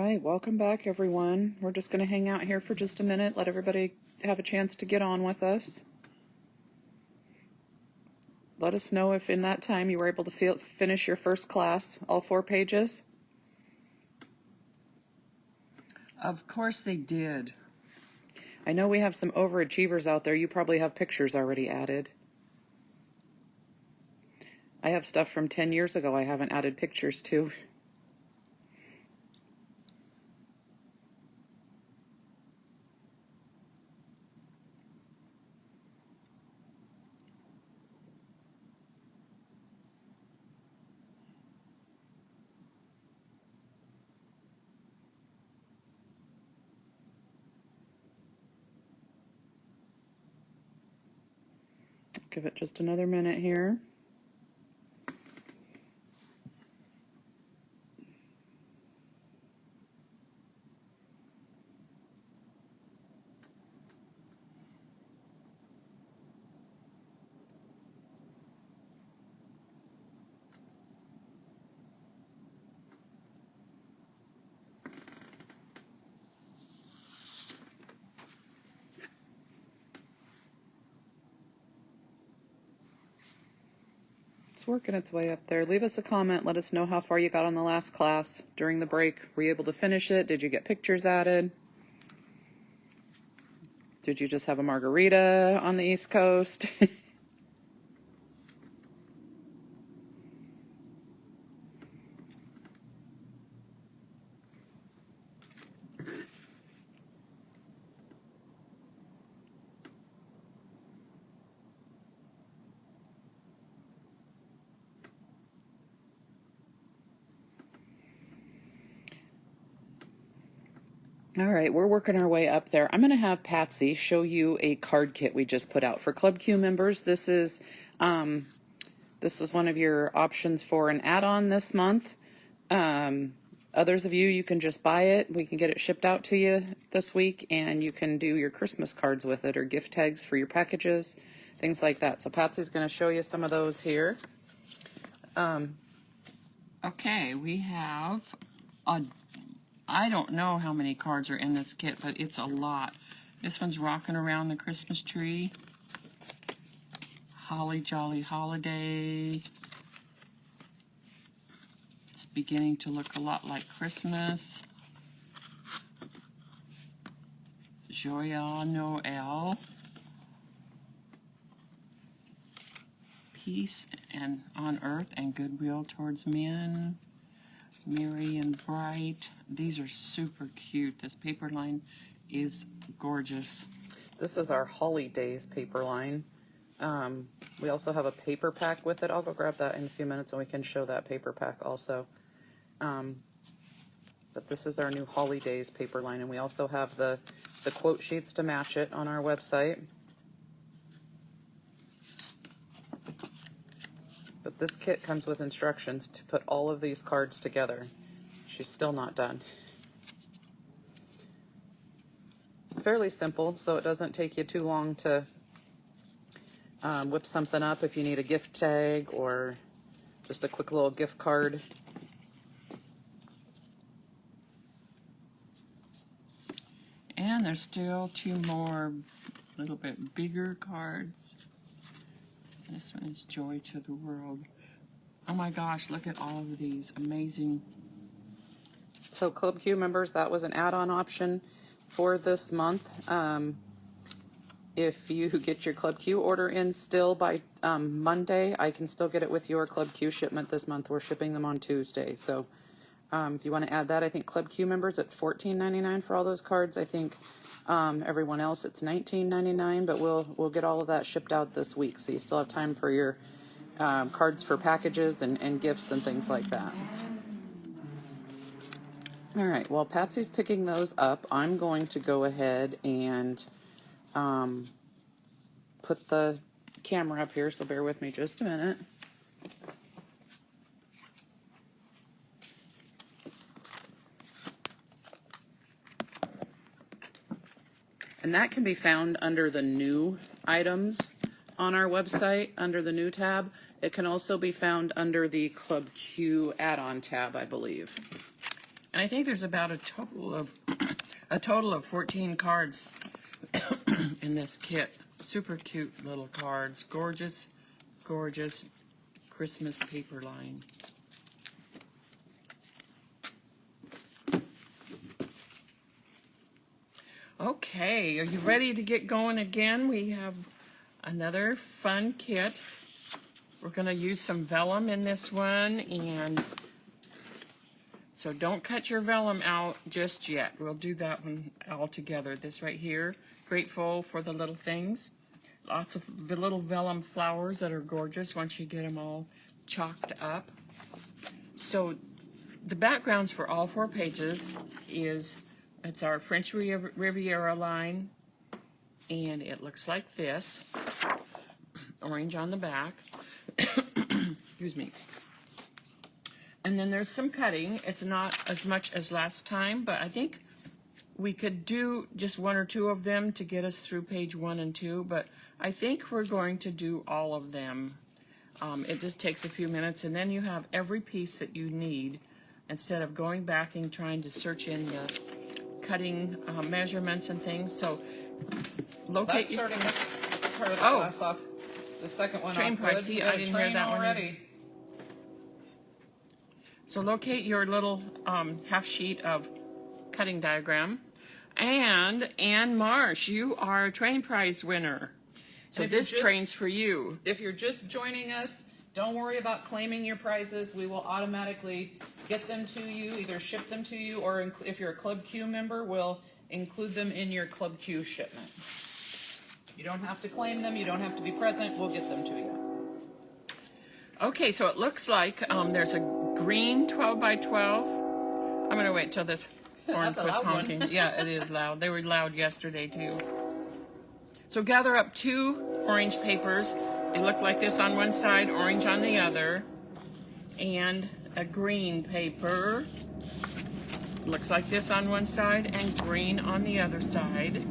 right, welcome back everyone. We're just going to hang out here for just a minute, let everybody have a chance to get on with us. Let us know if in that time you were able to finish your first class, all 4 pages. Of course they did. I know we have some overachievers out there. You probably have pictures already added. I have stuff from 10 years ago I haven't added pictures to. Give it just another minute here. It's working its way up there. Leave us a comment. Let us know how far you got on the last class during the break. Were you able to finish it? Did you get pictures added? Did you just have a margarita on the East Coast? All right, we're working our way up there. I'm going to have Patsy show you a card kit we just put out for Club Q members. This is one of your options for an add-on this month. Others of you can just buy it. We can get it shipped out to you this week, and you can do your Christmas cards with it or gift tags for your packages, things like that. So Patsy's going to show you some of those here. Okay, we have I don't know how many cards are in this kit, but it's a lot. This one's Rocking Around the Christmas Tree. Holly Jolly Holiday. It's beginning to look a lot like Christmas. Joyeux Noel. Peace and on earth and goodwill towards men. Merry and bright. These are super cute. This paper line is gorgeous. This is our Holidays paper line. We also have a paper pack with it. I'll go grab that in a few minutes and we can show that paper pack also. But this is our new Holidays paper line, and we also have the quote sheets to match it on our website. But this kit comes with instructions to put all of these cards together. She's still not done. Fairly simple, so it doesn't take you too long to whip something up if you need a gift tag or just a quick little gift card. And there's still 2 more little bit bigger cards. This one is Joy to the World. Oh my gosh, look at all of these. Amazing. So Club Q members, that was an add-on option for this month. If you get your Club Q order in still by Monday, I can still get it with your Club Q shipment this month. We're shipping them on Tuesday. So if you want to add that, I think Club Q members, it's $14.99 for all those cards. I think everyone else, it's $19.99, but we'll get all of that shipped out this week. So you still have time for your cards for packages and gifts and things like that. All right, while Patsy's picking those up, I'm going to go ahead and put the camera up here, so bear with me just a minute. And that can be found under the new items on our website, under the new tab. It can also be found under the Club Q add-on tab, I believe. And I think there's about a total of 14 cards in this kit. Super cute little cards. Gorgeous, gorgeous Christmas paper line. Okay, are you ready to get going again? We have another fun kit. We're going to use some vellum in this one, and so don't cut your vellum out just yet. We'll do that one all together. This right here, grateful for the little things. Lots of the little vellum flowers that are gorgeous once you get them all chalked up. So the backgrounds for all 4 pages it's our French Riviera line, and it looks like this. Orange on the back. Excuse me. And then there's some cutting. It's not as much as last time, but I think we could do just 1 or 2 of them to get us through page 1 and 2, but I think we're going to do all of them. It just takes a few minutes, and then you have every piece that you need instead of going back and trying to search in the cutting measurements and things. So locate. That's starting this part of the class off. The second one train off. price. See, I didn't hear that already. one. So locate your little half sheet of cutting diagram. And Ann Marsh, you are a train prize winner. So this train's for you. If you're just joining us, don't worry about claiming your prizes. We will automatically get them to you, either ship them to you, or if you're a Club Q member, we'll include them in your Club Q shipment. You don't have to claim them. You don't have to be present. We'll get them to you. Okay, so it looks like there's a green 12 by 12. I'm going to wait till this horn quits honking. Yeah, it is loud. They were loud yesterday, too. So gather up 2 orange papers. They look like this on one side, orange on the other, and a green paper. Looks like this on one side and green on the other side.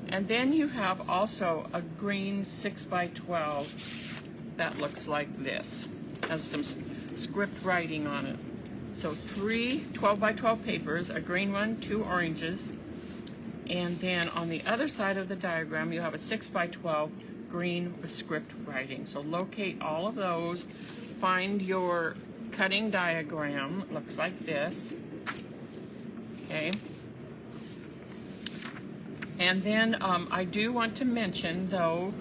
And then you have also a green 6 by 12 that looks like this. Has some script writing on it. So 3 12 by 12 papers, a green one, 2 oranges, and then on the other side of the diagram you have a 6 by 12 green with script writing. So locate all of those, find your cutting diagram. It looks like this. Okay. And then I do want to mention, though,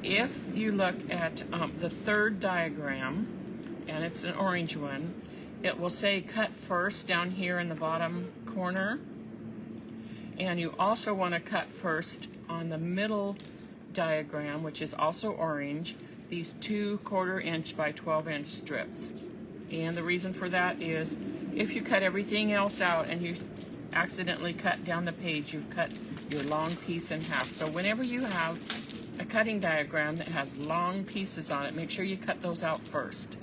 if you look at the 3rd diagram, and it's an orange one, it will say cut first down here in the bottom corner. And you also want to cut first on the middle diagram, which is also orange, these 2 1/4 inch by 12 inch strips. And the reason for that is if you cut everything else out and you accidentally cut down the page, you've cut your long piece in half. So whenever you have a cutting diagram that has long pieces on it, make sure you cut those out first.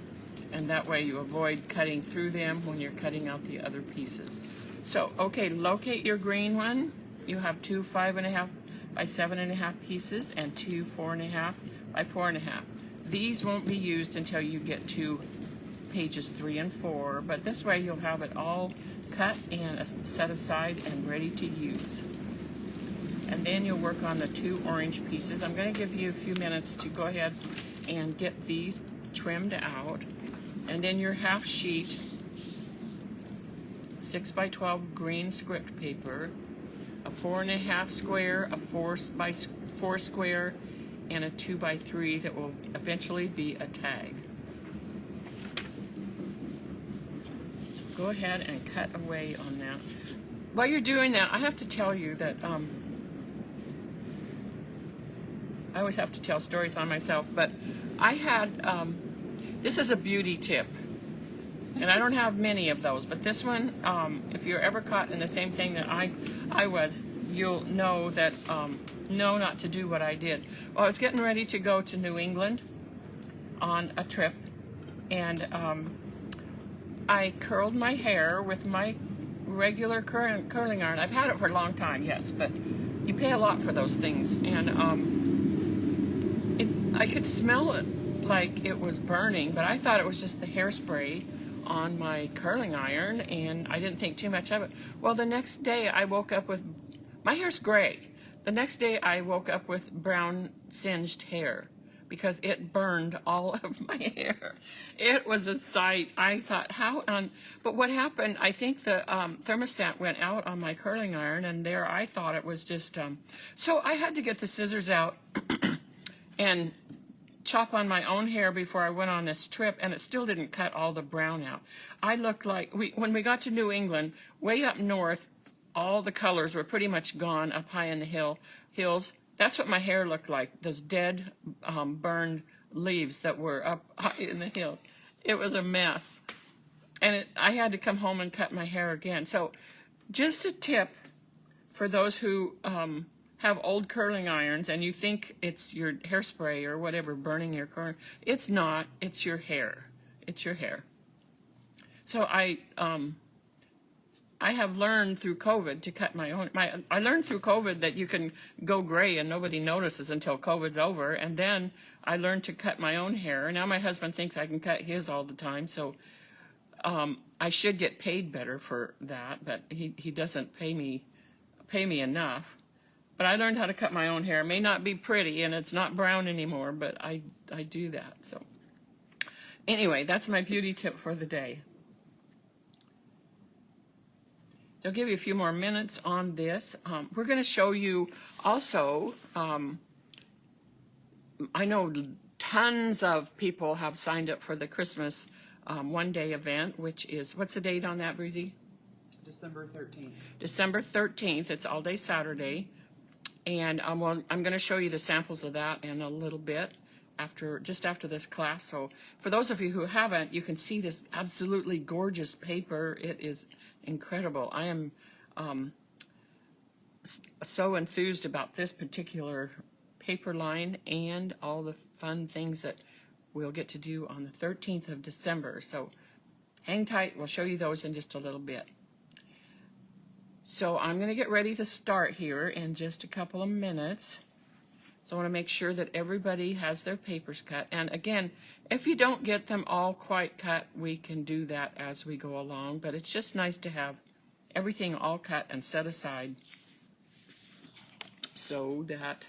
And that way you avoid cutting through them when you're cutting out the other pieces. So, okay, locate your green one. You have 2 5.5 by 7.5 pieces and 2 4.5 by 4.5. These won't be used until you get to pages 3 and 4, but this way you'll have it all cut and set aside and ready to use. And then you'll work on the 2 orange pieces. I'm going to give you a few minutes to go ahead and get these trimmed out. And then your half sheet, 6 by 12 green script paper, a 4.5 square, a 4 by 4 square, and a 2 by 3 that will eventually be a tag. So go ahead and cut away on that. While you're doing that, I have to tell you that I always have to tell stories on myself, but I had, this is a beauty tip, and I don't have many of those, but this one, if you're ever caught in the same thing that I was, you'll know that, know not to do what I did. Well, I was getting ready to go to New England on a trip, and I curled my hair with my regular curling iron. I've had it for a long time, yes, but you pay a lot for those things, and I could smell it like it was burning, but I thought it was just the hairspray, on my curling iron, and I didn't think too much of it. Well, the next day I woke up with, my hair's gray. The next day I woke up with brown singed hair because it burned all of my hair. It was a sight. I thought, how on, but what happened, I think the thermostat went out on my curling iron, and there I thought it was just, so I had to get the scissors out and chop on my own hair before I went on this trip, and it still didn't cut all the brown out. I looked like, when we got to New England, way up north, all the colors were pretty much gone up high in the hills. That's what my hair looked like, those dead, burned leaves that were up high in the hill. It was a mess. And I had to come home and cut my hair again. So just a tip for those who have old curling irons and you think it's your hairspray or whatever burning your curling. It's not. It's your hair. It's your hair. So I have learned through COVID to cut my own. I learned through COVID that you can go gray and nobody notices until COVID's over. And then I learned to cut my own hair. And now my husband thinks I can cut his all the time. So I should get paid better for that, but he doesn't pay me enough. But I learned how to cut my own hair. It may not be pretty and it's not brown anymore, but I do that. So anyway, that's my beauty tip for the day. So I'll give you a few more minutes on this. We're going to show you also, I know tons of people have signed up for the Christmas one-day event, which is, what's the date on that, Breezy? December 13th. December 13th. It's all day Saturday. And I'm going to show you the samples of that in a little bit, just after this class. So for those of you who haven't, you can see this absolutely gorgeous paper. It is incredible. I am so enthused about this particular paper line and all the fun things that we'll get to do on the 13th of December. So hang tight. We'll show you those in just a little bit. So I'm going to get ready to start here in just a couple of minutes. So I want to make sure that everybody has their papers cut. And again, if you don't get them all quite cut, we can do that as we go along. But it's just nice to have everything all cut and set aside so that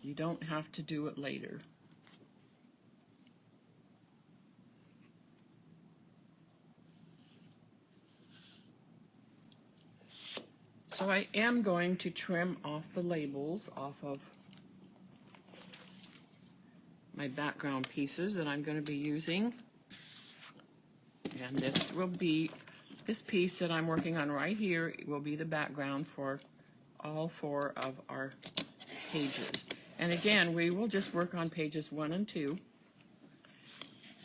you don't have to do it later. So I am going to trim off the labels off of my background pieces that I'm going to be using. And this piece that I'm working on right here will be the background for all 4 of our pages. And again, we will just work on pages 1 and 2.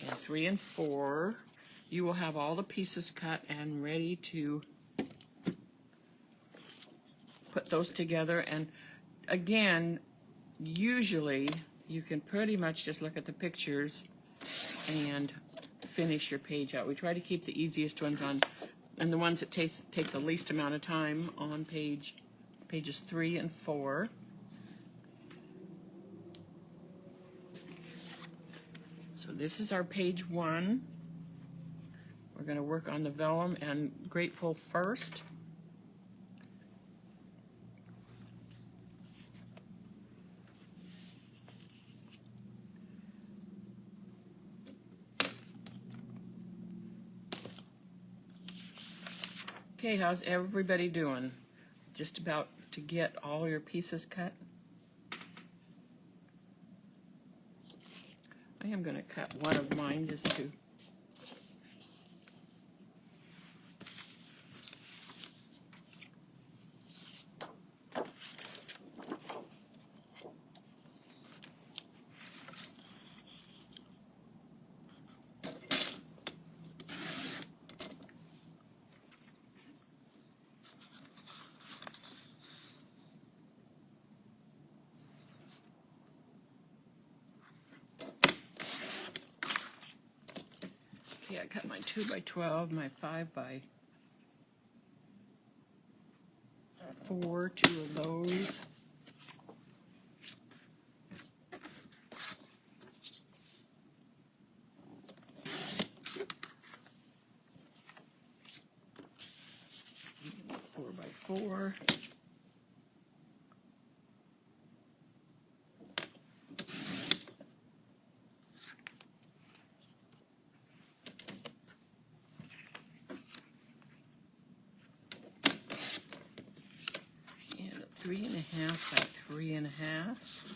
And 3 and 4, you will have all the pieces cut and ready to put those together. And again, usually you can pretty much just look at the pictures and finish your page out. We try to keep the easiest ones on, and the ones that take the least amount of time on pages 3 and 4. So this is our page 1. We're going to work on the vellum and Grateful first. Okay, how's everybody doing? Just about to get all your pieces cut? I am going to cut one of mine just to I cut my 2 by 12, my 5 by 4, 2 of those. 4. And a 3.5 by 3.5.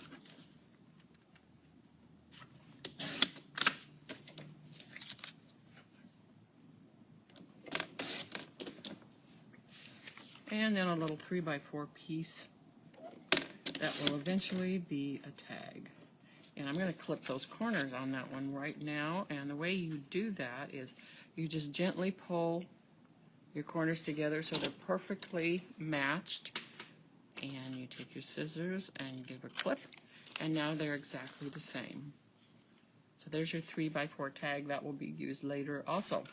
And then a little 3 by 4 piece that will eventually be a tag. And I'm going to clip those corners on that one right now. And the way you do that is you just gently pull your corners together so they're perfectly matched. And you take your scissors and give a clip. And now they're exactly the same. So there's your 3 by 4 tag that will be used later also.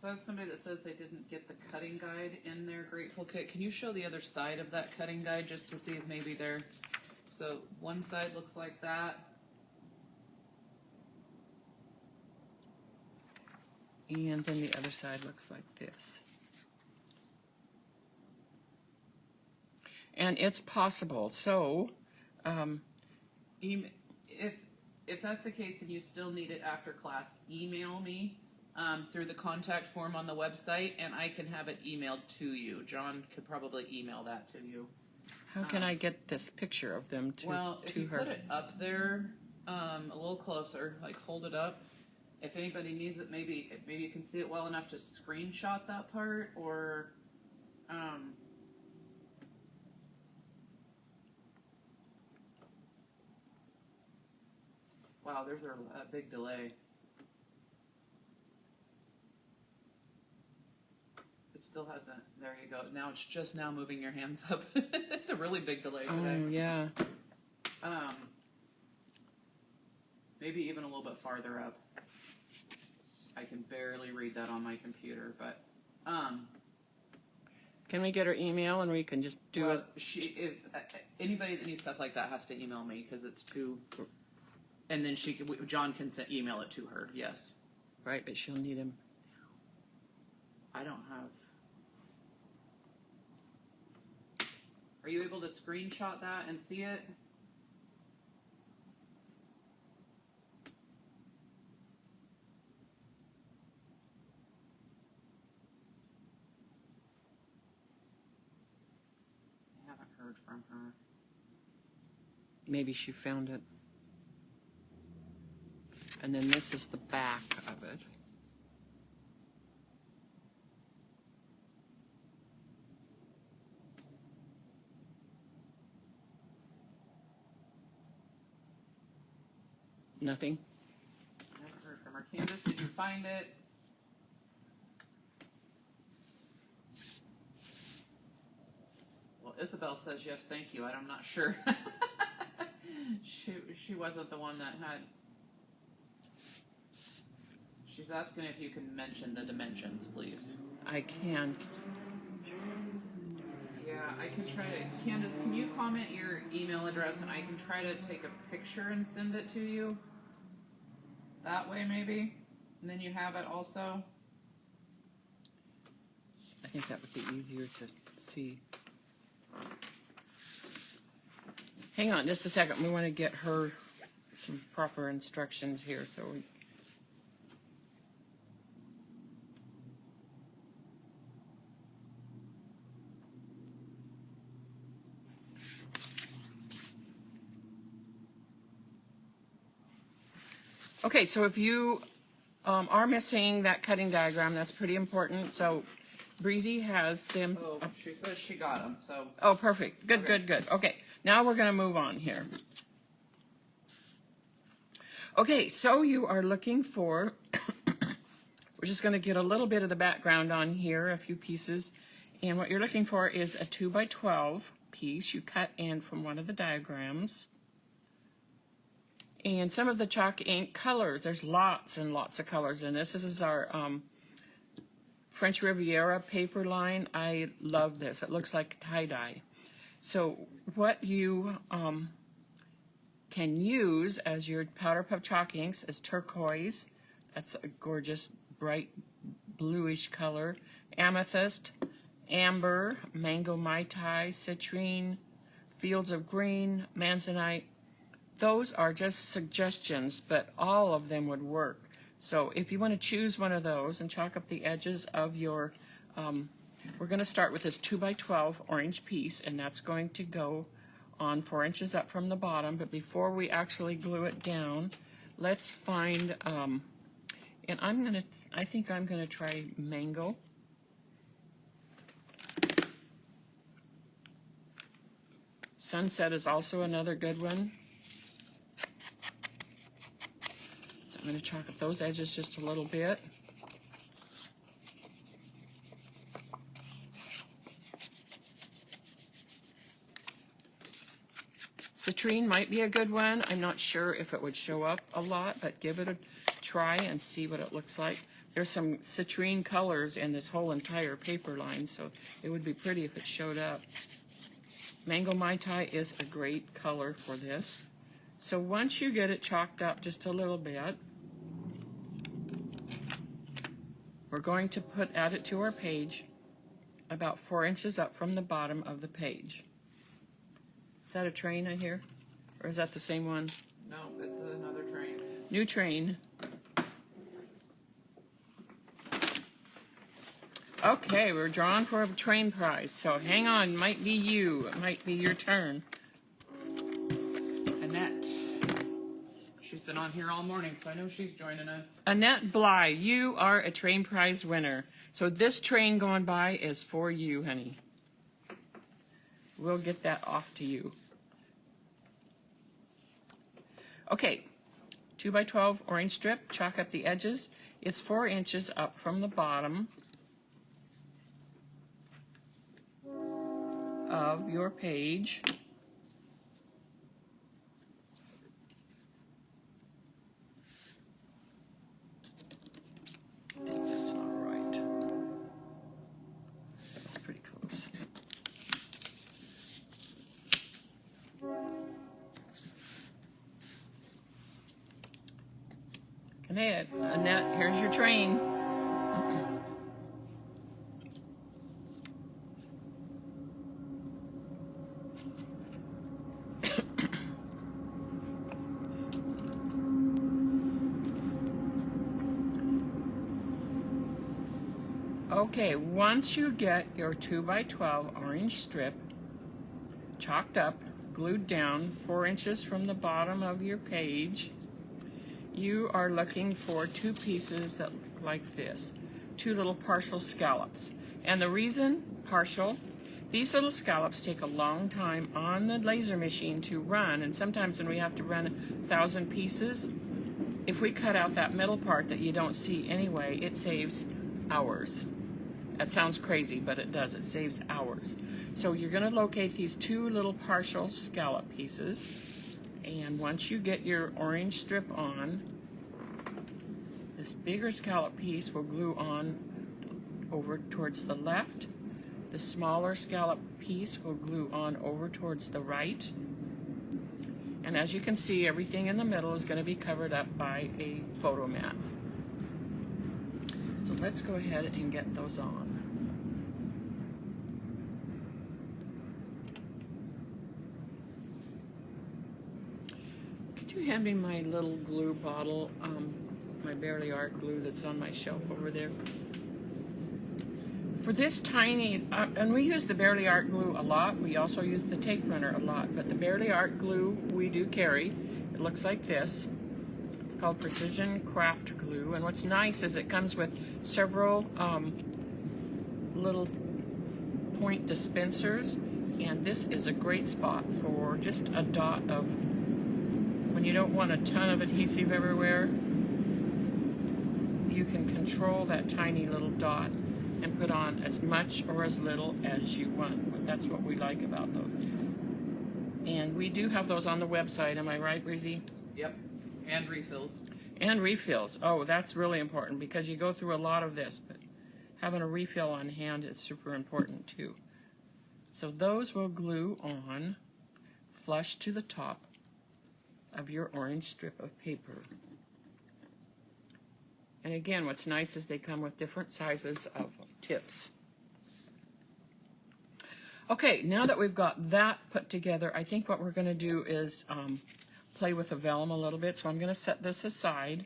So I have somebody that says they didn't get the cutting guide in their Grateful kit. Can you show the other side of that cutting guide just to see if maybe they're... So one side looks like that. And then the other side looks like this. And it's possible. So, If that's the case and you still need it after class, email me through the contact form on the website, and I can have it emailed to you. John could probably email that to you. how can I get this picture of them to, Well, if to you her? put it up there a little closer, like hold it up. If anybody needs it, maybe you can see it well enough to screenshot that part, or wow, there's a big delay. It still hasn't. There you go. Now it's just now moving your hands up. It's a really big delay today. Oh, yeah. Maybe even a little bit farther up. I can barely read that on my computer, but Can we get her email and we can just do well, it? Anybody that needs stuff like that has to email me because it's too. And then John can email it to her. Yes. Right, but she'll need him. I don't have. Are you able to screenshot that and see it? I haven't heard from her. Maybe she found it. And then this is the back of it. Nothing? I haven't heard from her. Candace, did you find it? Well, Isabel says yes, thank you. I'm not sure. She wasn't the one that had. She's asking if you can mention the dimensions, please. I can. Yeah, I can try to. Candace, can you comment your email address and I can try to take a picture and send it to you? That way, maybe? And then you have it also? I think that would be easier to see. Hang on just a second. We want to get her some proper instructions here. So we. Okay, so if you are missing that cutting diagram, that's pretty important. So Breezy has them. Oh, she says she got them, so. Oh, perfect. Good, Okay. good, good. Okay, now we're going to move on here. Okay, so you are looking for, we're just going to get a little bit of the background on here, a few pieces. And what you're looking for is a 2 by 12 piece. You cut in from one of the diagrams. And some of the chalk ink colors, there's lots and lots of colors in this. This is our French Riviera paper line. I love this. It looks like tie-dye. So what you can use as your powder puff chalk inks is turquoise, That's a gorgeous, bright bluish color. Amethyst, amber, mango mai tai, citrine, fields of green, manzanite. Those are just suggestions, but all of them would work. So if you want to choose one of those and chalk up the edges of your, we're going to start with this 2x12 orange piece, and that's going to go on 4 inches up from the bottom. But before we actually glue it down, let's find, and I think I'm going to try mango. Sunset is also another good one. So I'm going to chalk up those edges just a little bit. Citrine might be a good one. I'm not sure if it would show up a lot, but give it a try and see what it looks like. There's some citrine colors in this whole entire paper line, so it would be pretty if it showed up. Mango Mai Tai is a great color for this. So once you get it chalked up just a little bit, we're going to add it to our page about 4 inches up from the bottom of the page. Is that a train I hear? Or is that the same one? No, it's another train. New train. Okay, we're drawn for a train prize, so hang on, might be you. It might be your turn. Annette. She's been on here all morning, so I know she's joining us. Annette Bly, you are a train prize winner. So this train going by is for you, honey. We'll get that off to you. Okay, 2x12 orange strip, chalk up the edges. It's 4 inches up from the bottom of your page. I think that's not right. That's pretty close. Okay, Annette, here's your train. Okay, once you get your 2x12 orange strip chalked up, glued down 4 inches from the bottom of your page, you are looking for 2 pieces that look like this, 2 little partial scallops. And the reason partial, these little scallops take a long time on the laser machine to run, and sometimes when we have to run 1,000 pieces, if we cut out that middle part that you don't see anyway, it saves hours. That sounds crazy, but it does. It saves hours. So you're going to locate these 2 little partial scallop pieces, and once you get your orange strip on, this bigger scallop piece will glue on over towards the left. The smaller scallop piece will glue on over towards the right. And as you can see, everything in the middle is going to be covered up by a photo mat. So let's go ahead and get those on. Could you hand me my little glue bottle, my Barely Art glue that's on my shelf over there? For this tiny, and we use the Barely Art glue a lot, we also use the tape runner a lot, but the Barely Art glue we do carry. It looks like this. It's called Precision Craft Glue, and what's nice is it comes with several little point dispensers, and this is a great spot for just a dot of, when you don't want a ton of adhesive everywhere, you can control that tiny little dot and put on as much or as little as you want. That's what we like about those. And we do have those on the website, am I right, Breezy? Yep, and refills. And refills. Oh, that's really important because you go through a lot of this, but having a refill on hand is super important too. So those will glue on flush to the top of your orange strip of paper. And again, what's nice is they come with different sizes of tips. Okay, now that we've got that put together, I think what we're going to do is play with the vellum a little bit. So I'm going to set this aside.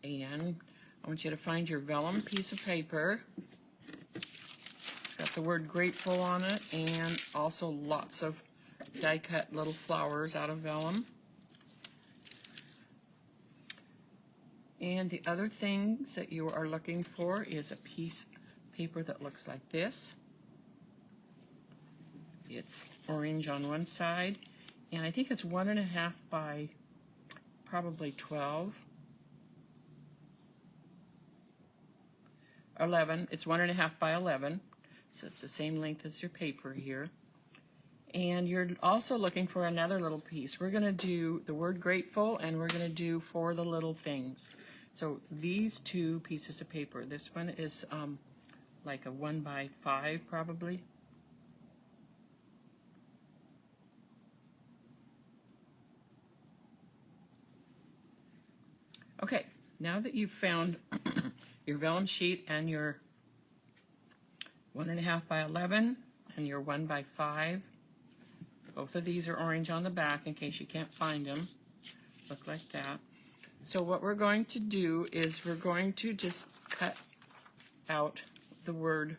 And I want you to find your vellum piece of paper. It's got the word grateful on it and also lots of die-cut little flowers out of vellum. And the other things that you are looking for is a piece of paper that looks like this. It's orange on one side, and I think it's 1.5 by probably 12. 11. It's 1.5 by 11, so it's the same length as your paper here. And you're also looking for another little piece. We're going to do the word grateful, and we're going to do for the little things. So these two pieces of paper, this one is like a 1 by 5 probably. Okay, now that you've found your vellum sheet and your 1.5 by 11 and your 1 by 5, both of these are orange on the back in case you can't find them. Look like that. So what we're going to do is we're going to just cut out the word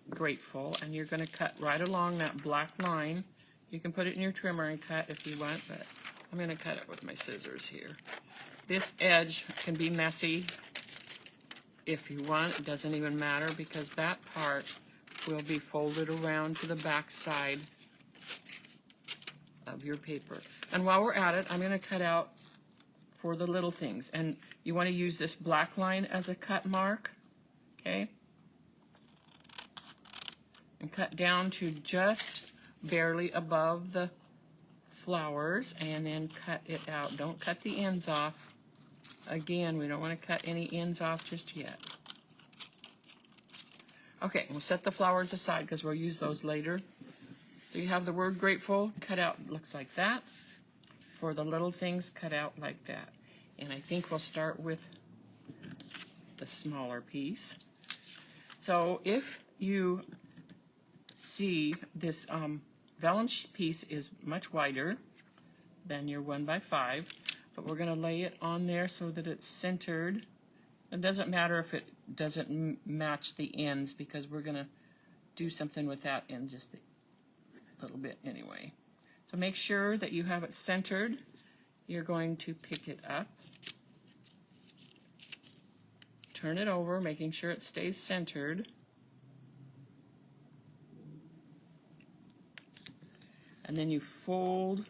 grateful, and you're going to cut right along that black line. You can put it in your trimmer and cut if you want, but I'm going to cut it with my scissors here. This edge can be messy if you want. It doesn't even matter because that part will be folded around to the back side of your paper. And while we're at it, I'm going to cut out for the little things. And you want to use this black line as a cut mark, okay? And cut down to just barely above the flowers and then cut it out. Don't cut the ends off. Again, we don't want to cut any ends off just yet. Okay, we'll set the flowers aside because we'll use those later. So you have the word grateful cut out, looks like that. For the little things, cut out like that. And I think we'll start with the smaller piece. So if you see this vellum piece is much wider than your 1 by 5, but we're going to lay it on there so that it's centered. It doesn't matter if it doesn't match the ends because we're going to do something with that end just a little bit anyway. So make sure that you have it centered. You're going to pick it up, turn it over, making sure it stays centered. And then you fold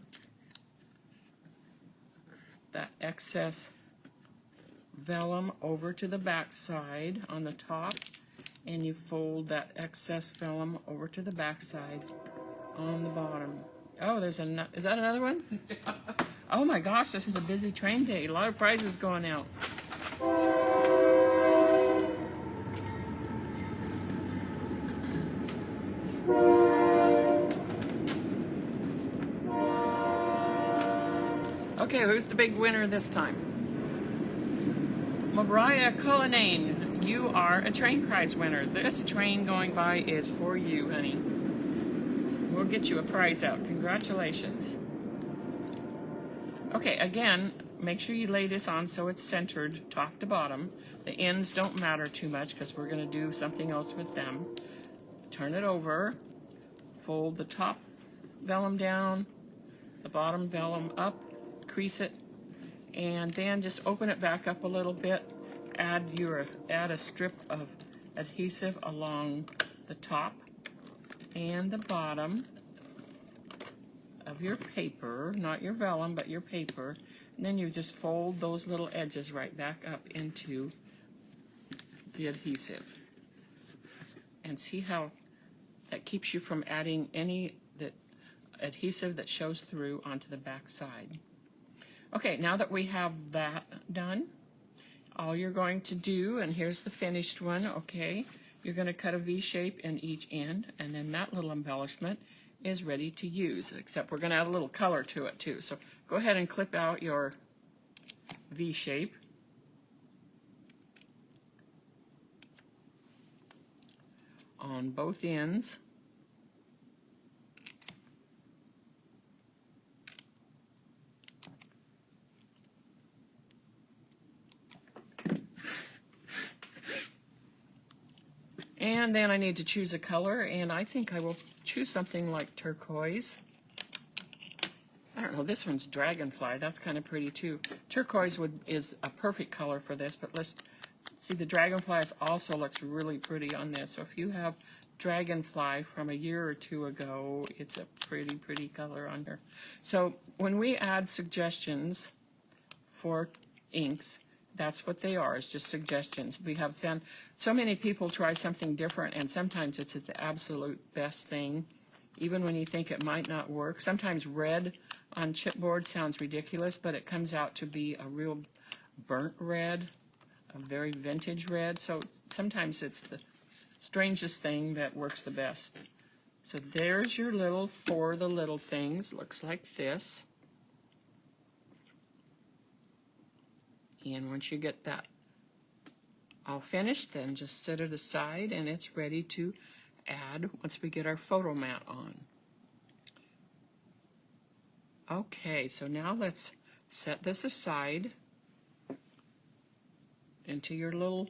that excess vellum over to the back side on the top, and you fold that excess vellum over to the back side on the bottom. Oh, there's a, is that another one? Oh my gosh, this is a busy train day. A lot of prizes going out. Okay, who's the big winner this time? Mariah Cullinane, you are a train prize winner. This train going by is for you, honey. We'll get you a prize out. Congratulations. Okay, again, make sure you lay this on so it's centered top to bottom. The ends don't matter too much because we're going to do something else with them. Turn it over, fold the top vellum down, the bottom vellum up, crease it, and then just open it back up a little bit. Add a strip of adhesive along the top and the bottom of your paper, not your vellum, but your paper. And then you just fold those little edges right back up into the adhesive. And see how that keeps you from adding any adhesive that shows through onto the back side. Okay, now that we have that done, all you're going to do, and here's the finished one, okay, you're going to cut a V shape in each end, and then that little embellishment is ready to use, except we're going to add a little color to it too. So go ahead and clip out your V shape, on both ends. And then I need to choose a color, and I think I will choose something like turquoise. I don't know, this one's dragonfly. That's kind of pretty too. Turquoise is a perfect color for this, but let's see, the dragonflies also looks really pretty on this. So if you have dragonfly from a year or two ago, it's a pretty, pretty color on here. So when we add suggestions for inks, that's what they are, is just suggestions. We have found so many people try something different, and sometimes it's the absolute best thing, even when you think it might not work. Sometimes red on chipboard sounds ridiculous, but it comes out to be a real burnt red, a very vintage red. So sometimes it's the strangest thing that works the best. So there's your little, for the little things, looks like this. And once you get that all finished, then just set it aside and it's ready to add once we get our photo mat on. Okay, so now let's set this aside into your little,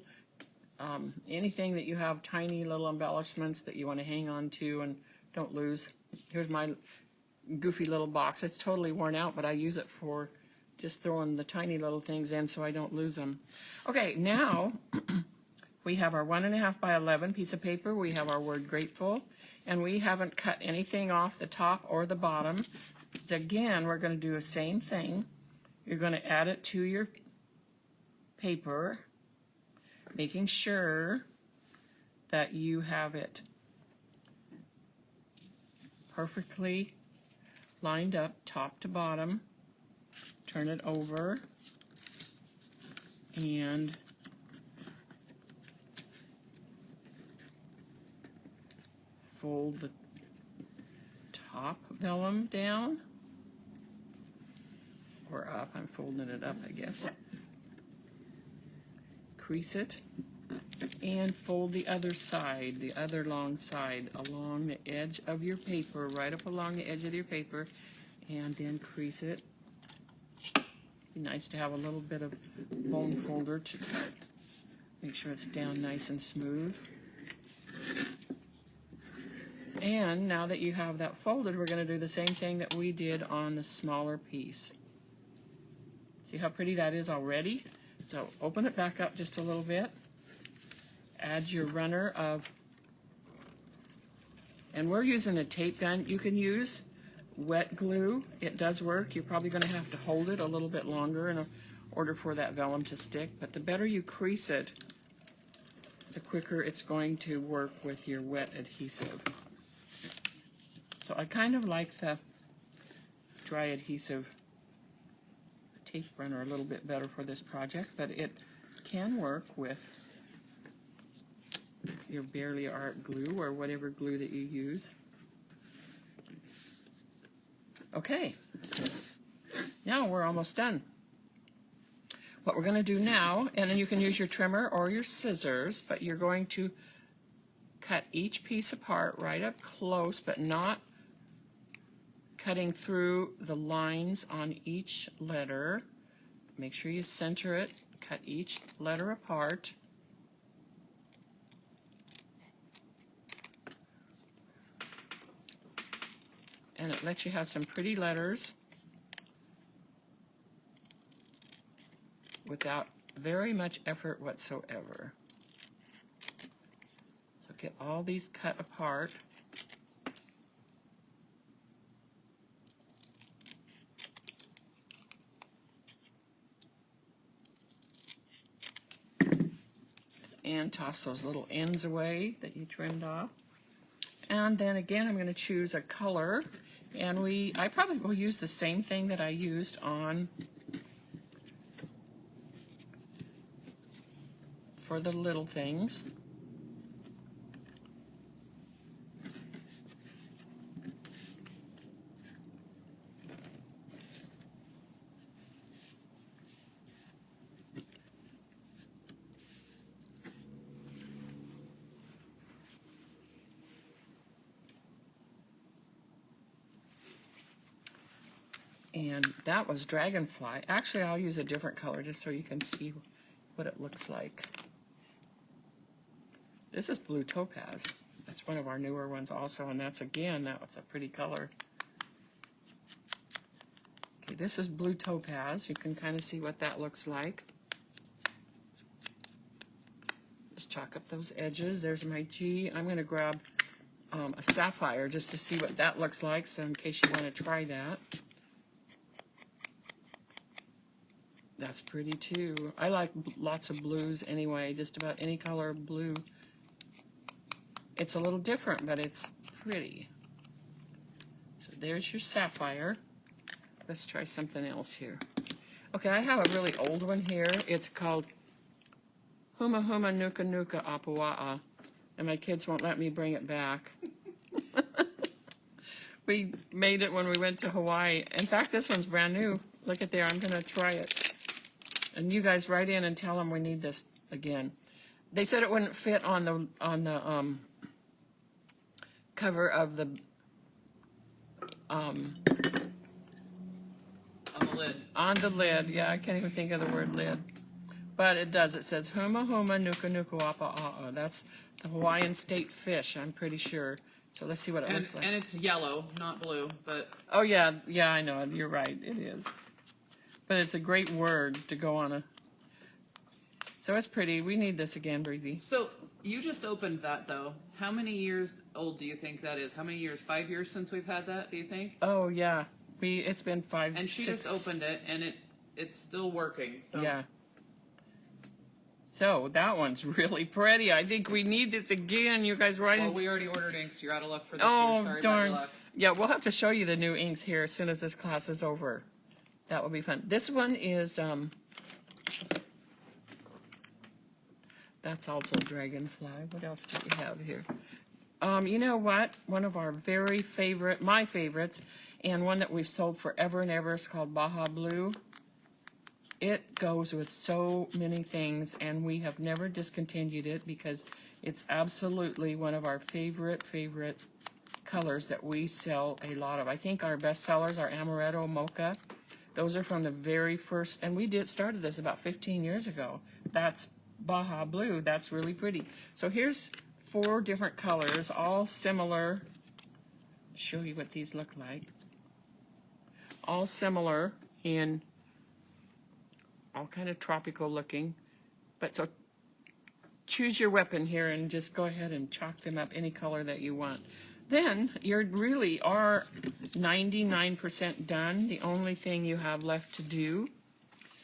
anything that you have, tiny little embellishments that you want to hang on to and don't lose. Here's my goofy little box. It's totally worn out, but I use it for just throwing the tiny little things in so I don't lose them. Okay, now we have our 1.5 by 11 piece of paper. We have our word grateful, and we haven't cut anything off the top or the bottom. So again, we're going to do the same thing. You're going to add it to your paper, making sure that you have it perfectly lined up top to bottom. Turn it over and fold the top vellum down or up. I'm folding it up, I guess. Crease it and fold the other side, the other long side, along the edge of your paper, right up along the edge of your paper, and then crease it. Be nice to have a little bit of bone folder to make sure it's down nice and smooth. And now that you have that folded, we're going to do the same thing that we did on the smaller piece. See how pretty that is already? So open it back up just a little bit. Add your runner of, and we're using a tape gun. You can use wet glue. It does work. You're probably going to have to hold it a little bit longer in order for that vellum to stick, but the better you crease it, the quicker it's going to work with your wet adhesive. So I kind of like the dry adhesive tape runner a little bit better for this project, but it can work with your Barely Art glue or whatever glue that you use. Okay, now we're almost done. What we're going to do now, and then you can use your trimmer or your scissors, but you're going to cut each piece apart right up close, but not cutting through the lines on each letter. Make sure you center it, cut each letter apart. And it lets you have some pretty letters without very much effort whatsoever. So get all these cut apart. And toss those little ends away that you trimmed off. And then again, I'm going to choose a color. And I probably will use the same thing that I used on for the little things. And that was Dragonfly. Actually, I'll use a different color just so you can see what it looks like. This is Blue Topaz. That's one of our newer ones also, and that's, again, that was a pretty color. Okay, this is Blue Topaz. You can kind of see what that looks like. Just chalk up those edges. There's my G. I'm going to grab a sapphire just to see what that looks like, so in case you want to try that. That's pretty too. I like lots of blues anyway, just about any color of blue. It's a little different, but it's pretty. So there's your sapphire. Let's try something else here. Okay, I have a really old one here. It's called Huma Huma Nuka Nuka Apua'a, and my kids won't let me bring it back. We made it when we went to Hawaii. In fact, this one's brand new. Look at there, I'm gonna try it. And you guys write in and tell them we need this again. They said it wouldn't fit on the cover of the On the lid. on the lid. Yeah, I can't even think of the word lid. But it does. It says Huma Huma Nuka Nuka Apa'a. That's the Hawaiian state fish, I'm pretty sure. So let's see what it looks like. And it's yellow, not blue, but... Oh, yeah, I know. You're right. It is. But it's a great word to go on a... So it's pretty. We need this again, Breezy. So, you just opened that, though. How many years old do you think that is? How many years? 5 years since we've had that, do you think? Oh, yeah. It's been 5, And she 6... just opened it, and it's still working. So. Yeah. So, that one's really pretty. I think we need this again. You guys write in... Well, we already ordered inks. You're out of luck for this Oh, year. Sorry darn. about your luck. Yeah, we'll have to show you the new inks here as soon as this class is over. That will be fun. This one is, that's also Dragonfly. What else do we have here? You know what? One of our very favorite, my favorites, and one that we've sold forever and ever is called Baja Blue. It goes with so many things, and we have never discontinued it because it's absolutely one of our favorite colors that we sell a lot of. I think our best sellers are Amaretto, Mocha. Those are from the very first, and we started this about 15 years ago. That's Baja Blue. That's really pretty. So here's 4 different colors, all similar. Show you what these look like. All similar in all kind of tropical looking. But so choose your weapon here and just go ahead and chalk them up any color that you want. Then you really are 99% done. The only thing you have left to do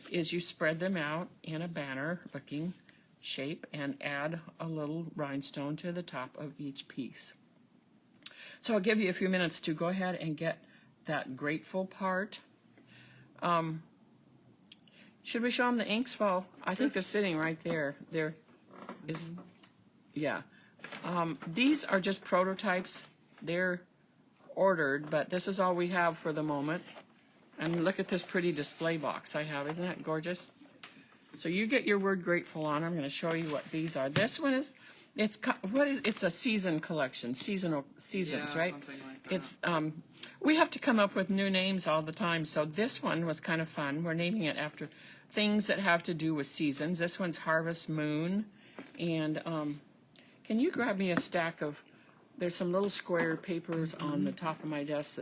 is you spread them out in a banner looking shape and add a little rhinestone to the top of each piece. So I'll give you a few minutes to go ahead and get that grateful part. Should we show them the inks? Well, I think they're sitting right there. There is, yeah. These are just prototypes. They're ordered, but this is all we have for the moment. And look at this pretty display box I have. Isn't that gorgeous? So you get your word grateful on. I'm going to show you what these are. This one is, it's a season collection, seasons, Yeah, right? something like that. It's, we have to come up with new names all the time. So this one was kind of fun. We're naming it after things that have to do with seasons. This one's Harvest Moon. And can you grab me a stack of, there's some little square papers on the top of my desk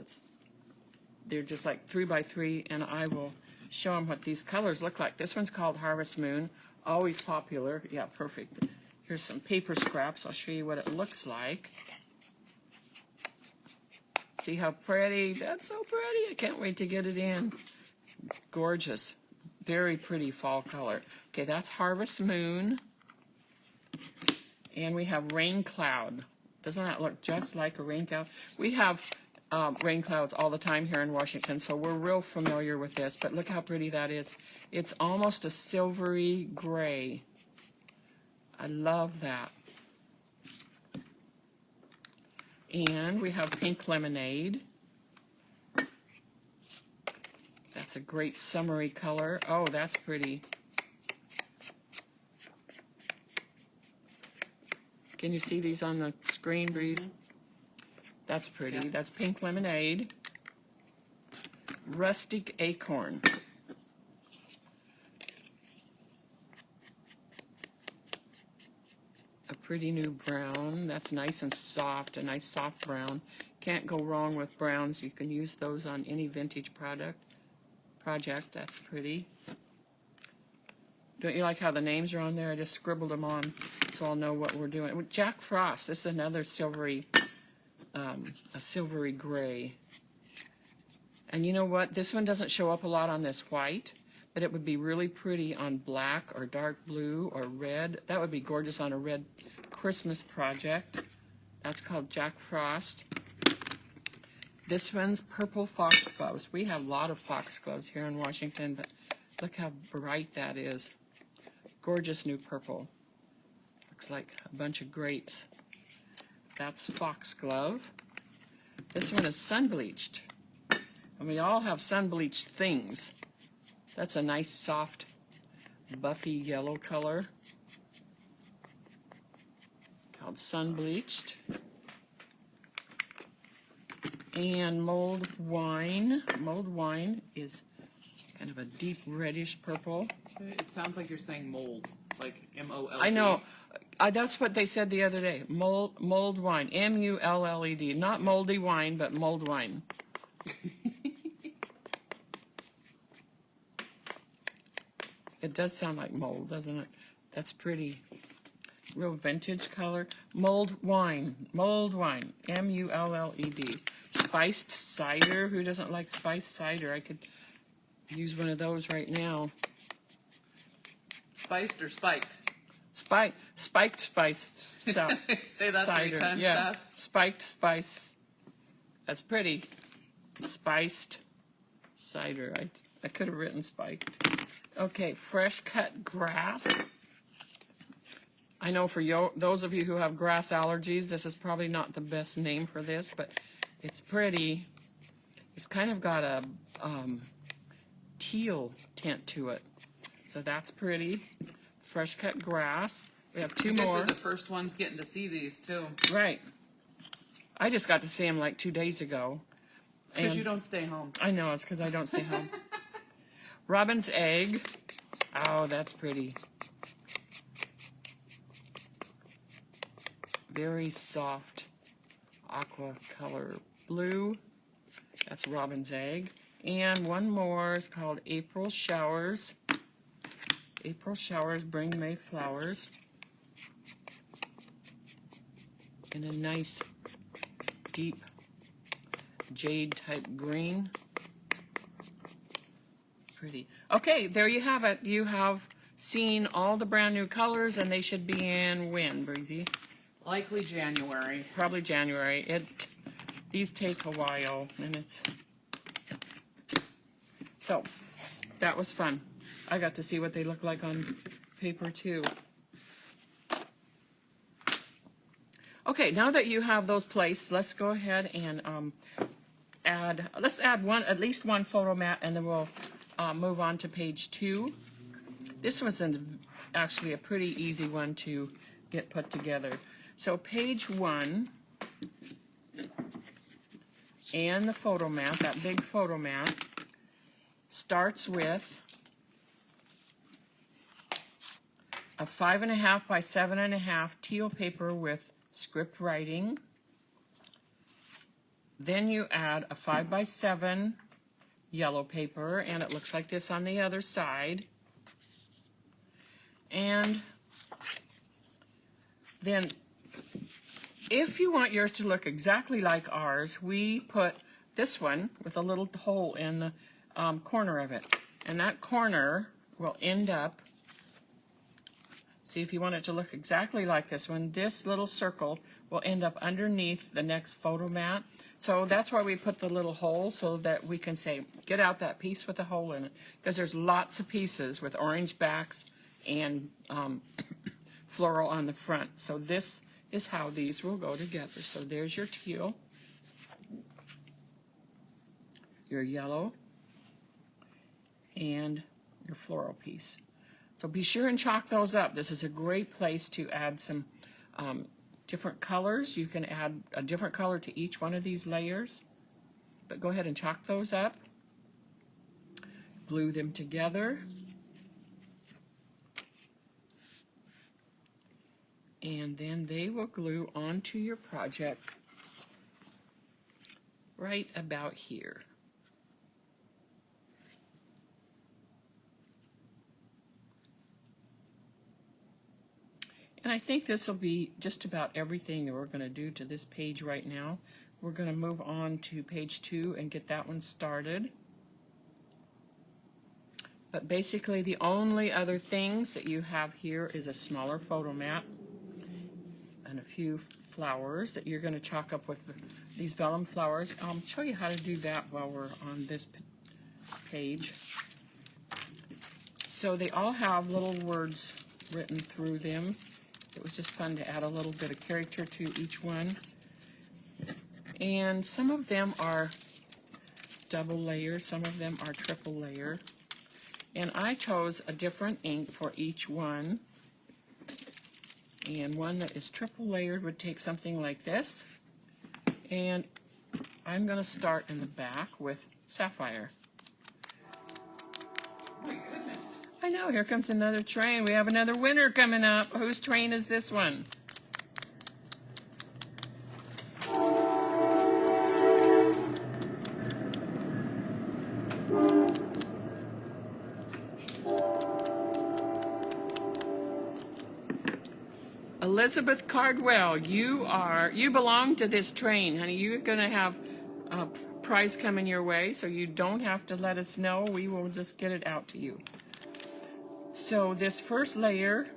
they're just like 3 by 3, and I will show them what these colors look like. This one's called Harvest Moon, always popular. Yeah, perfect. Here's some paper scraps. I'll show you what it looks like. See how pretty? That's so pretty. I can't wait to get it in. Gorgeous. Very pretty fall color. Okay, that's Harvest Moon. And we have Rain Cloud. Doesn't that look just like a rain cloud? We have rain clouds all the time here in Washington, so we're real familiar with this. But look how pretty that is. It's almost a silvery gray. I love that. And we have Pink Lemonade. That's a great summery color. Oh, that's pretty. Can you see these on the screen, Breeze? That's pretty. Yeah. That's Pink Lemonade. Rustic Acorn. A pretty new brown. That's nice and soft, a nice soft brown. Can't go wrong with browns. You can use those on any vintage project. That's pretty. Don't you like how the names are on there? I just scribbled them on so I'll know what we're doing. Jack Frost. This is another silvery, a silvery gray. And you know what? This one doesn't show up a lot on this white, but it would be really pretty on black or dark blue or red. That would be gorgeous on a red Christmas project. That's called Jack Frost. This one's purple foxgloves. We have a lot of foxgloves here in Washington, but look how bright that is. Gorgeous new purple. Looks like a bunch of grapes. That's foxglove. This one is sun-bleached. And we all have sun-bleached things. That's a nice, soft, buffy yellow color. Called sun-bleached. And mulled wine. Mulled wine is kind of a deep reddish purple. It sounds like you're saying mold, like M-O-L-D. I know. That's what they said the other day. Mulled wine. M-U-L-L-E-D. Not moldy wine, but mulled wine. It does sound like mold, doesn't it? That's pretty. Real vintage color. Mulled wine. Mulled wine. M-U-L-L-E-D. Spiced cider. Who doesn't like spiced cider? I could use one of those right now. Spiced or spiked? Spiked spice. Say that cider. 3 times Yeah. fast. Spiked spice. That's pretty. Spiced cider. I could have written spiked. Okay, fresh cut grass. I know for those of you who have grass allergies, this is probably not the best name for this, but it's pretty. It's kind of got a teal tint to it. So that's pretty. Fresh cut grass. We have two You guys more. are the first ones getting to see these, too. Right. I just got to see them like 2 days ago. It's because And- you don't stay home. I know, it's because I don't stay home. Robin's egg. Oh, that's pretty. Very soft aqua color blue. That's robin's egg. And one more is called April Showers. April Showers bring May flowers. In a nice deep jade type green. Pretty. Okay, there you have it. You have seen all the brand new colors, and they should be in when, Breezy? Likely January. Probably January. These take a while, and it's... So, that was fun. I got to see what they look like on paper, too. Okay, now that you have those placed, let's go ahead and add at least one photo mat, and then we'll move on to page 2. This one's actually a pretty easy one to get put together. So page 1 and the photo mat, that big photo mat, starts with a 5.5 by 7.5 teal paper with script writing. Then you add a 5 by 7 yellow paper, and it looks like this on the other side. And then if you want yours to look exactly like ours, we put this one with a little hole in the corner of it. And that corner will end up, see if you want it to look exactly like this one, this little circle will end up underneath the next photo mat. So that's why we put the little hole, so that we can say, get out that piece with a hole in it. Because there's lots of pieces with orange backs and floral on the front. So this is how these will go together. So there's your teal, your yellow, and your floral piece. So be sure and chalk those up. This is a great place to add some different colors. You can add a different color to each one of these layers. But go ahead and chalk those up. glue them together. And then they will glue onto your project right about here. And I think this will be just about everything that we're going to do to this page right now. We're going to move on to page 2 and get that one started. But basically the only other things that you have here is a smaller photo mat and a few flowers that you're going to chalk up with these vellum flowers. I'll show you how to do that while we're on this page. So they all have little words written through them. It was just fun to add a little bit of character to each one. And some of them are double layer, some of them are triple layer. And I chose a different ink for each one. And one that is triple layered would take something like this. And I'm going to start in the back with sapphire. My goodness. I know, here comes another train. We have another winner coming up. Whose train is this one? Elizabeth Cardwell, you belong to this train, honey. You're going to have a prize coming your way, so you don't have to let us know. We will just get it out to you. So this first layer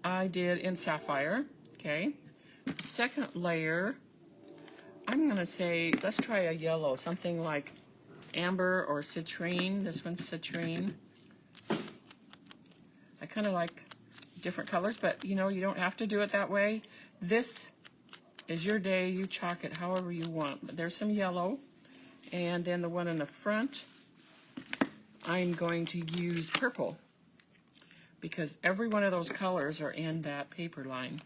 I did in sapphire, okay? Second layer, I'm going to say, let's try a yellow, something like amber or citrine. This one's citrine. I kind of like different colors, but you know, you don't have to do it that way. This is your day. You chalk it however you want. But there's some yellow. And then the one in the front, I'm going to use purple because every one of those colors are in that paper line.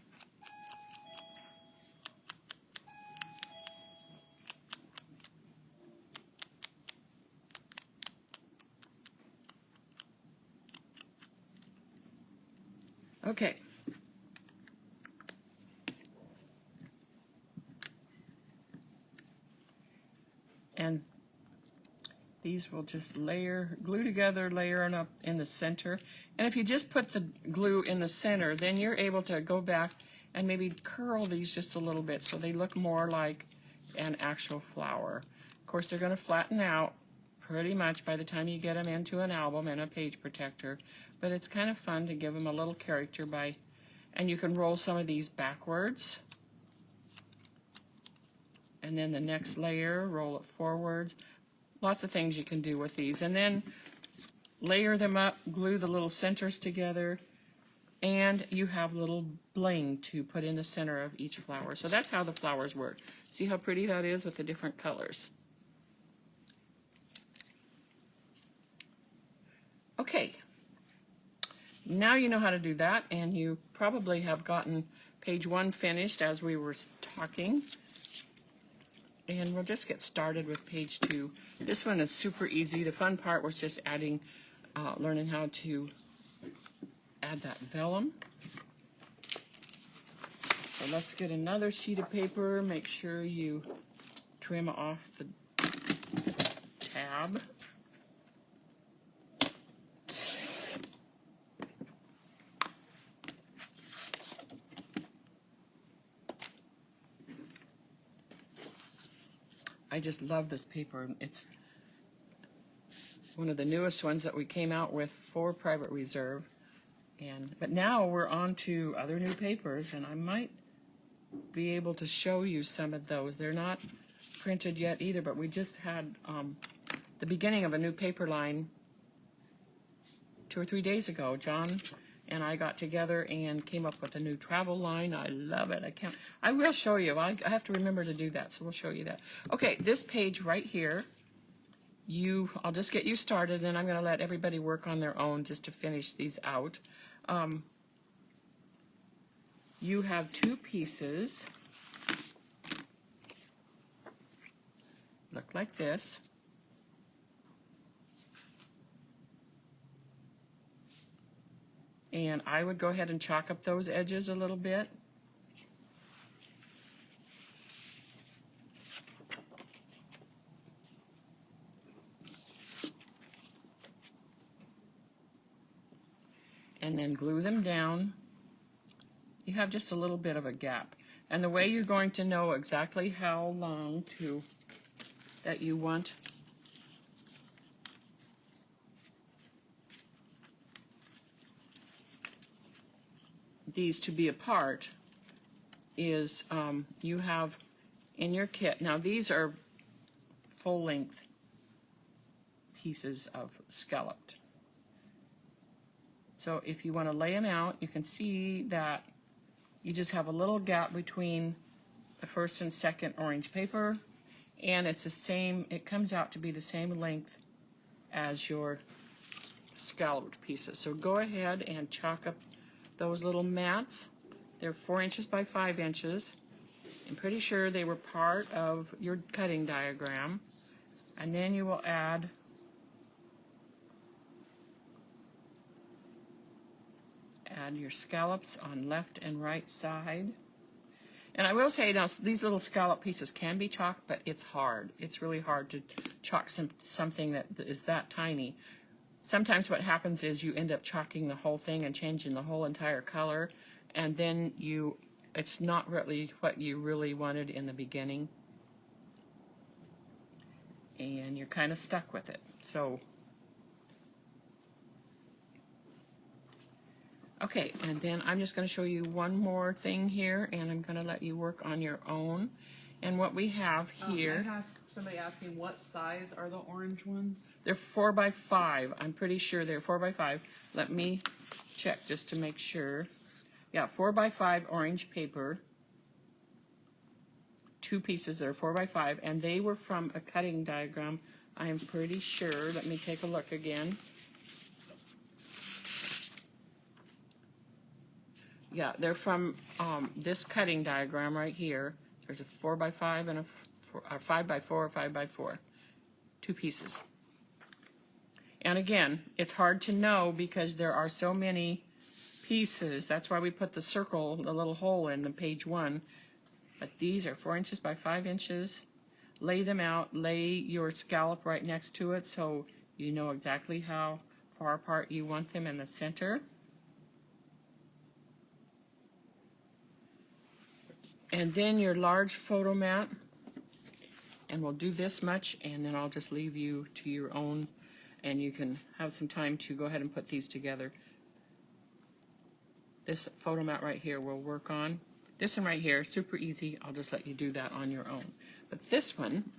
Okay. And these will just glue together, layering up in the center. And if you just put the glue in the center, then you're able to go back and maybe curl these just a little bit so they look more like an actual flower. Of course, they're going to flatten out pretty much by the time you get them into an album and a page protector. But it's kind of fun to give them a little character and you can roll some of these backwards. And then the next layer, roll it forwards. Lots of things you can do with these. And then layer them up, glue the little centers together, and you have little bling to put in the center of each flower. So that's how the flowers work. See how pretty that is with the different colors? Okay. Now you know how to do that, and you probably have gotten page 1 finished as we were talking. And we'll just get started with page 2. This one is super easy. The fun part was just learning how to add that vellum. So let's get another sheet of paper. Make sure you trim off the tab. I just love this paper. It's one of the newest ones that we came out with for Private Reserve. But now we're on to other new papers, and I might be able to show you some of those. They're not printed yet either, but we just had the beginning of a new paper line 2 or 3 days ago. John and I got together and came up with a new travel line. I love it. I will show you. I have to remember to do that, so we'll show you that. Okay, this page right here, I'll just get you started, and I'm going to let everybody work on their own just to finish these out. You have 2 pieces. Look like this. And I would go ahead and chalk up those edges a little bit. And then glue them down. You have just a little bit of a gap. And the way you're going to know exactly how long that you want these to be apart is you have in your kit, now these are full length pieces of scalloped. So if you want to lay them out, you can see that you just have a little gap between the first and second orange paper, and it's the same, it comes out to be the same length as your scalloped pieces. So go ahead and chalk up those little mats. They're 4 inches by 5 inches. I'm pretty sure they were part of your cutting diagram. And then you will add your scallops on left and right side. And I will say now, these little scallop pieces can be chalked, but it's hard. It's really hard to chalk something that is that tiny. Sometimes what happens is you end up chalking the whole thing and changing the whole entire color, and then it's not really what you really wanted in the beginning, and you're kind of stuck with it. So okay, and then I'm just going to show you one more thing here, and I'm going to let you work on your own. And what we have here, I have somebody asking what size are the orange ones? they're 4 by 5. I'm pretty sure they're 4 by 5. Let me check just to make sure. Yeah, 4 by 5 orange paper. 2 pieces that are 4 by 5, and they were from a cutting diagram. I am pretty sure. Let me take a look again. Yeah, they're from this cutting diagram right here. There's a 4 by 5 and a 5 by 4 or 5 by 4. 2 pieces. And again, it's hard to know because there are so many pieces. That's why we put the circle, the little hole in the page 1. But these are 4 inches by 5 inches. Lay them out. Lay your scallop right next to it so you know exactly how far apart you want them in the center. And then your large photo mat, and we'll do this much, and then I'll just leave you to your own, and you can have some time to go ahead and put these together. This photo mat right here we'll work on. This one right here, super easy. I'll just let you do that on your own. But this one,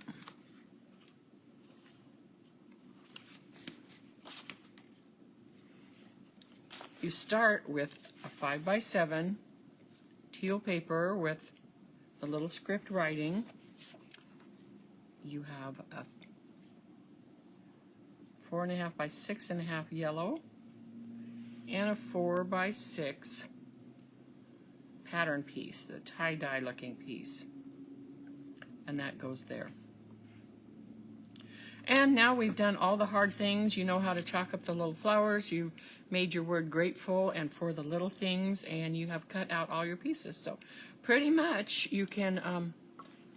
you start with a 5 by 7 teal paper with the little script writing. You have a 4.5 by 6.5 yellow and a 4 by 6 pattern piece, the tie-dye looking piece, and that goes there. And now we've done all the hard things. You know how to chalk up the little flowers. You've made your word grateful and for the little things, and you have cut out all your pieces. So pretty much you can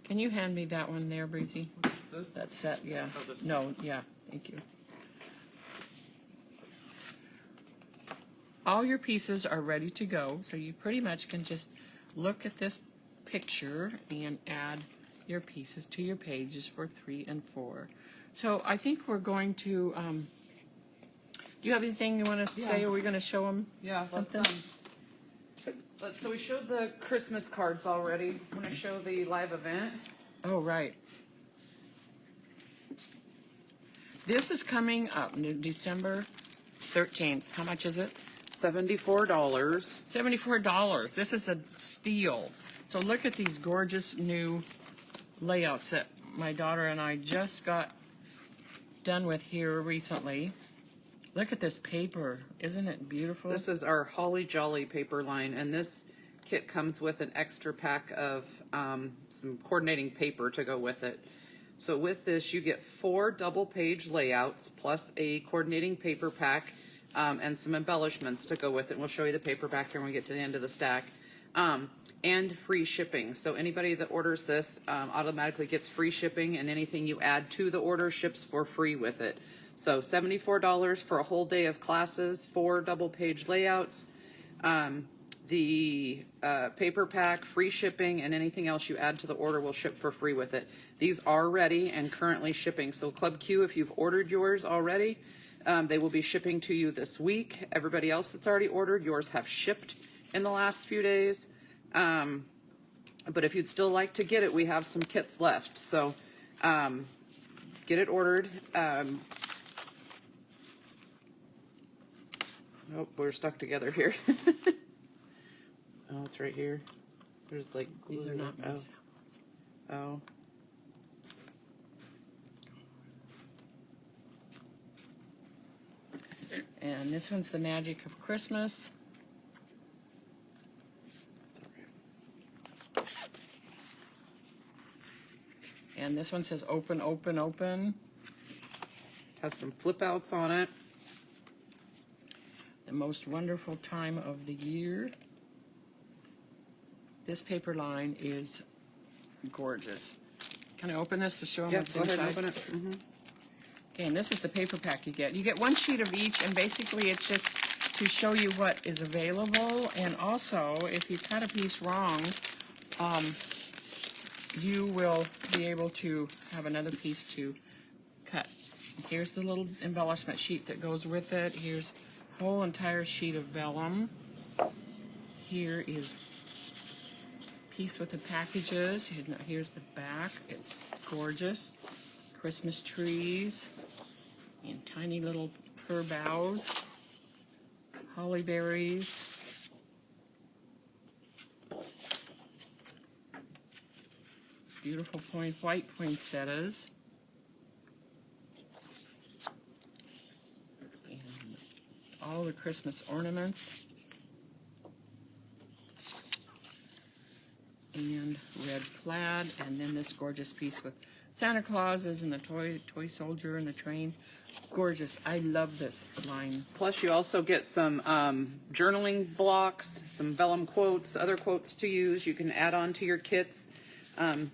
you hand me that one there, Breezy? This? That set, yeah. Oh, this. No, yeah, thank you. All your pieces are ready to go, so you pretty much can just look at this picture and add your pieces to your pages for 3 and 4. So I think we're going to, do you have anything you want to say? Are we going to show them something? So we showed the Christmas cards already. I'm going to show the live event. Oh, right. This is coming up December 13th. How much is it? $74. $74. This is a steal. So look at these gorgeous new layouts that my daughter and I just got done with here recently. Look at this paper. Isn't it beautiful? This is our Holly Jolly paper line, and this kit comes with an extra pack of some coordinating paper to go with it. So with this, you get 4 double page layouts plus a coordinating paper pack and some embellishments to go with it. And we'll show you the paperback here when we get to the end of the stack. And free shipping. So anybody that orders this automatically gets free shipping, and anything you add to the order ships for free with it. So $74 for a whole day of classes, 4 double-page layouts. The paper pack, free shipping, and anything else you add to the order will ship for free with it. These are ready and currently shipping. So Club Q, if you've ordered yours already, they will be shipping to you this week. Everybody else that's already ordered, yours have shipped in the last few days. But if you'd still like to get it, we have some kits left. So get it ordered. Nope, we're stuck together here. Oh, it's right here. There's like These are not mine. Oh. And this one's The Magic of Christmas. And this one says open, open, open. Has some flip outs on it. The most wonderful time of the year. This paper line is gorgeous. Can I open this to show them Yeah, what's go ahead inside? and open it. Mm-hmm. Okay, and this is the paper pack you get. You get 1 sheet of each, and basically it's just to show you what is available. And also, if you cut a piece wrong, you will be able to have another piece to cut. Here's the little embellishment sheet that goes with it. Here's a whole entire sheet of vellum. Here is piece with the packages. Here's the back. It's gorgeous. Christmas trees and tiny little fir boughs. Holly berries. Beautiful white poinsettias. And all the Christmas ornaments. And red plaid, and then this gorgeous piece with Santa Clauses and the toy soldier and the train. Gorgeous. I love this line. Plus, you also get some journaling blocks, some vellum quotes, other quotes to use. You can add on to your kits,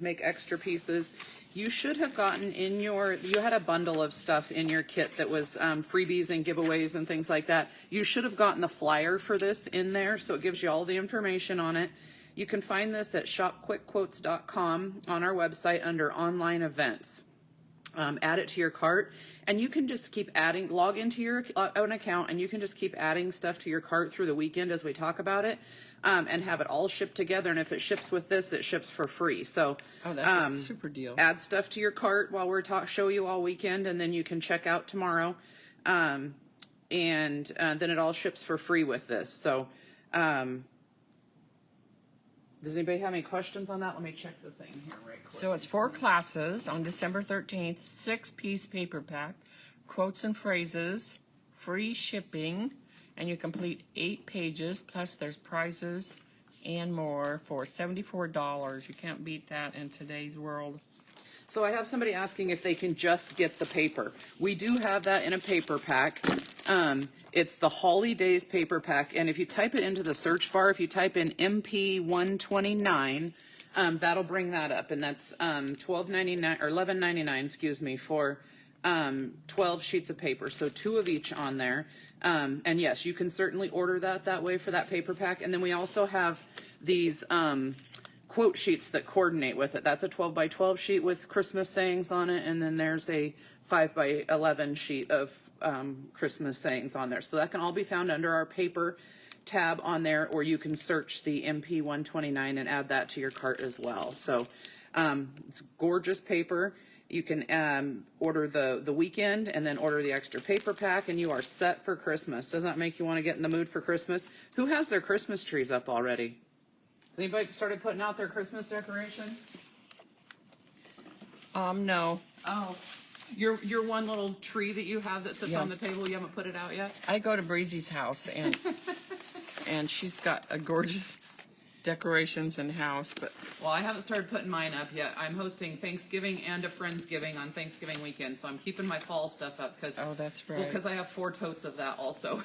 make extra pieces. You should have gotten in you had a bundle of stuff in your kit that was freebies and giveaways and things like that. You should have gotten the flyer for this in there, so it gives you all the information on it. You can find this at shopquickquotes.com on our website under online events. Add it to your cart, and you can just keep adding, log into your own account, and you can just keep adding stuff to your cart through the weekend as we talk about it, and have it all shipped together. And if it ships with this, it ships for free. So Oh, that's a super deal. add stuff to your cart while we're show you all weekend, and then you can check out tomorrow. And then it all ships for free with this. So does anybody have any questions on that? Let me check the thing here right quick. So it's 4 classes on December 13th, 6-piece paper pack, quotes and phrases, free shipping, and you complete 8 pages, plus there's prizes and more for $74. You can't beat that in today's world. So I have somebody asking if they can just get the paper. We do have that in a paper pack. It's the Holly Days paper pack, and if you type it into the search bar, if you type in MP129, that'll bring that up, and that's $12.99 or $11.99, excuse me, for 12 sheets of paper, so 2 of each on there. And yes, you can certainly order that way for that paper pack. And then we also have these quote sheets that coordinate with it. That's a 12 by 12 sheet with Christmas sayings on it, and then there's a 5 by 11 sheet of Christmas sayings on there. So that can all be found under our paper tab on there, or you can search the MP129 and add that to your cart as well. So it's gorgeous paper. You can order the weekend and then order the extra paper pack, and you are set for Christmas. Does that make you want to get in the mood for Christmas? Who has their Christmas trees up already? Has anybody started putting out their Christmas decorations? No. Oh, your one little tree that you have that sits on the table, you haven't put it out yet? I go to Breezy's house, and and she's got a gorgeous decorations in house, but Well, I haven't started putting mine up yet. I'm hosting Thanksgiving and a Friendsgiving on Thanksgiving weekend, so I'm keeping my fall stuff up because oh, that's well, right. because I have 4 totes of that also.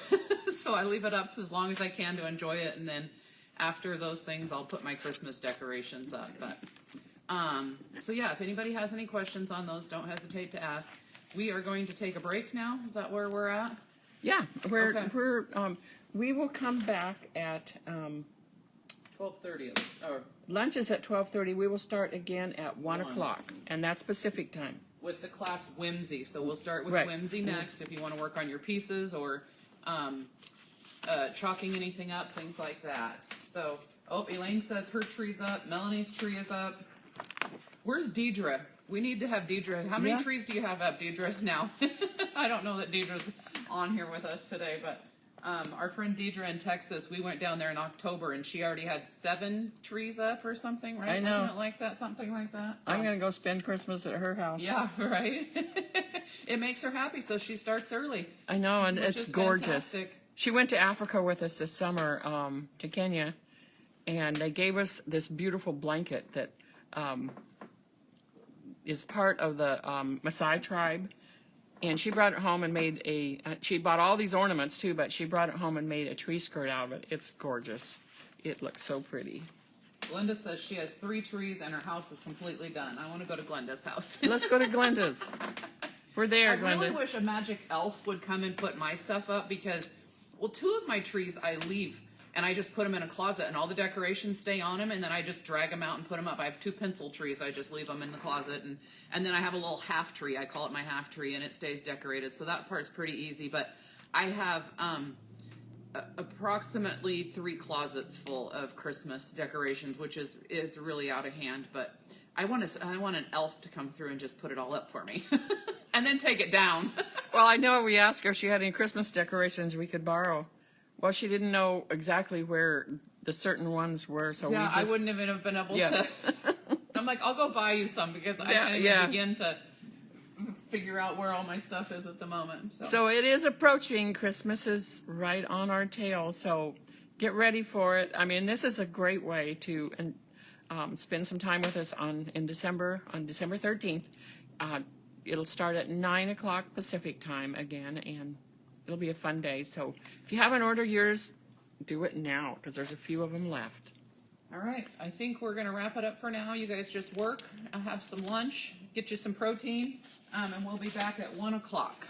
So I leave it up as long as I can to enjoy it, and then after those things, I'll put my Christmas decorations up. But so yeah, if anybody has any questions on those, don't hesitate to ask. We are going to take a break now. Is that where we're at? Yeah, Okay. we will come back at 12:30. Or lunch is at 12:30. We will start again at 1 1. o'clock, and that's Pacific time. with the class Whimsy. So we'll start with Right. Whimsy next if you want to work on your pieces or chalking anything up, things like that. So, oh, Elaine says her tree's up. Melanie's tree is up. Where's Deidre? We need to have Deidre. How many Yeah. trees do you have up, Deidre, now? I don't know that Deidre's on here with us today, but our friend Deidre in Texas, we went down there in October and she already had 7 trees up or something, right? I know. Wasn't it like that? Something like that? So. I'm going to go spend Christmas at her house. Yeah, right. It makes her happy, so she starts early. I know, and Which it's is gorgeous. fantastic. She went to Africa with us this summer, to Kenya, and they gave us this beautiful blanket that is part of the Maasai tribe. And she brought it home and made she bought all these ornaments too, but she brought it home and made a tree skirt out of it. It's gorgeous. It looks so pretty. Glenda says she has 3 trees and her house is completely done. I want to go to Glenda's house. Let's go to Glenda's. We're there, I really Glenda. wish a magic elf would come and put my stuff up because, well, 2 of my trees I leave and I just put them in a closet and all the decorations stay on them and then I just drag them out and put them up. I have 2 pencil trees. I just leave them in the closet and then I have a little half tree. I call it my half tree and it stays decorated. So that part's pretty easy. But I have approximately 3 closets full of Christmas decorations, which is really out of hand. But I want an elf to come through and just put it all up for me and then take it down. Well, I know we asked her if she had any Christmas decorations we could borrow. Well, she didn't know exactly where the certain ones were, so Yeah, we just... I wouldn't even have been able Yeah. to. I'm like, I'll go buy you some because I Yeah, can't even yeah. begin to figure out where all my stuff is at the moment. So it is approaching. Christmas is right on our tail, so get ready for it. I mean, this is a great way to spend some time with us on December 13th. It'll start at 9 o'clock Pacific time again, and it'll be a fun day. So if you haven't ordered yours, do it now because there's a few of them left. All right, I think we're going to wrap it up for now. You guys just work, have some lunch, get you some protein, and we'll be back at 1 o'clock.